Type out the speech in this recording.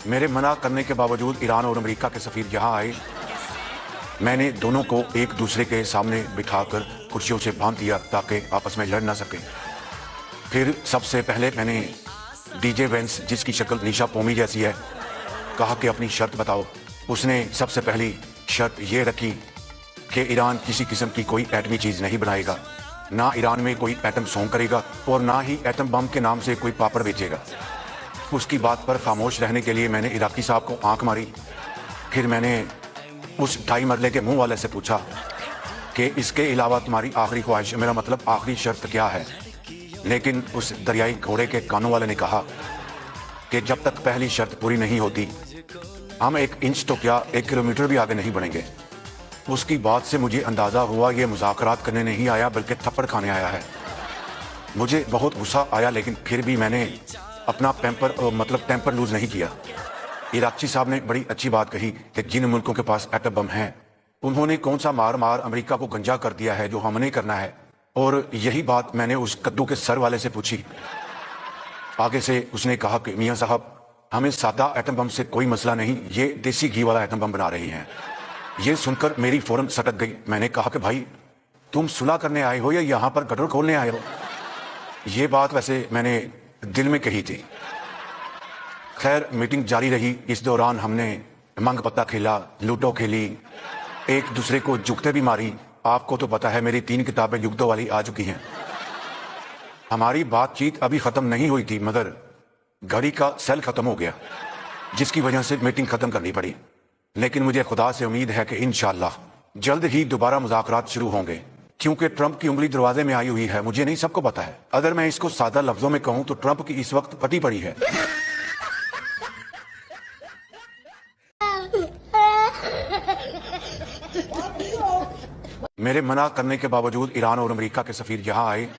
میرے منع کرنے کے باوجود ایران اور امریکہ کے سفیر یہاں آئے. میں نے دونوں کو ایک دوسرے کے سامنے بٹھا کر کرسیوں سے باندھ دیا تاکہ آپس میں لڑ نہ سکیں. پھر سب سے پہلے میں نے ڈی جے وینس، جس کی شکل نیشا پومی جیسی ہے، کہا کہ اپنی شرط بتاؤ. اس نے سب سے پہلی شرط یہ رکھی کہ ایران کسی قسم کی کوئی ایٹمی چیز نہیں بنائے گا، نہ ایران میں کوئی ایٹم سونگ کرے گا اور نہ ہی ایٹم بم کے نام سے کوئی پاپڑ بیچے گا. اس کی بات پر خاموش رہنے کے لیے میں نے عراقی صاحب کو آنکھ ماری. پھر میں نے اس 2.5 مرلے کے منہ والے سے پوچھا کہ اس کے علاوہ تمہاری آخری خواہش، میرا مطلب آخری شرط کیا ہے؟ لیکن اس دریائی گھوڑے کے کانوں والے نے کہا کہ جب تک پہلی شرط پوری نہیں ہوتی ہم 1 انچ تو کیا 1 کلومیٹر بھی آگے نہیں بڑھیں گے. اس کی بات سے مجھے اندازہ ہوا یہ مذاکرات کرنے نہیں آیا بلکہ تھپڑ کھانے آیا ہے. مجھے بہت غصہ آیا، لیکن پھر بھی میں نے اپنا ٹیمپر لوز نہیں کیا. عراقی صاحب نے بڑی اچھی بات کہی کہ جن ملکوں کے پاس ایٹم بم ہیں انہوں نے کون سا مار امریکہ کو گنجا کر دیا ہے جو ہم نے کرنا ہے. اور یہی بات میں نے اس کدو کے سر والے سے پوچھی. آگے سے اس نے کہا کہ میاں صاحب ہمیں سادہ ایٹم بم سے کوئی مسئلہ نہیں، یہ دیسی گھی والا ایٹم بم بنا رہی ہیں. یہ سن کر میری فوراً سٹک گئی. میں نے کہا کہ بھائی تم صلح کرنے آئے ہو یا یہاں پر گٹر کھولنے آئے ہو؟ یہ بات ویسے میں نے دل میں کہی تھی. خیر میٹنگ جاری رہی. اس دوران ہم نے منگ پتہ کھیلا، لوڈو کھیلی، ایک دوسرے کو جگتے بھی ماری. آپ کو تو پتا ہے میری 3 کتابیں جگتوں والی آ چکی ہیں. ہماری بات چیت ابھی ختم نہیں ہوئی تھی مگر گھڑی کا سیل ختم ہو گیا، جس کی وجہ سے میٹنگ ختم کرنی پڑی. لیکن مجھے خدا سے امید ہے کہ انشاءاللہ جلد ہی دوبارہ مذاکرات شروع ہوں گے، کیونکہ ٹرمپ کی انگلی دروازے میں آئی ہوئی ہے. مجھے نہیں، سب کو پتا ہے. اگر میں اس کو سادہ لفظوں میں کہوں تو ٹرمپ کی اس وقت پھٹی پڑی ہے. میرے منع کرنے کے باوجود ایران اور امریکہ کے سفیر یہاں آئے.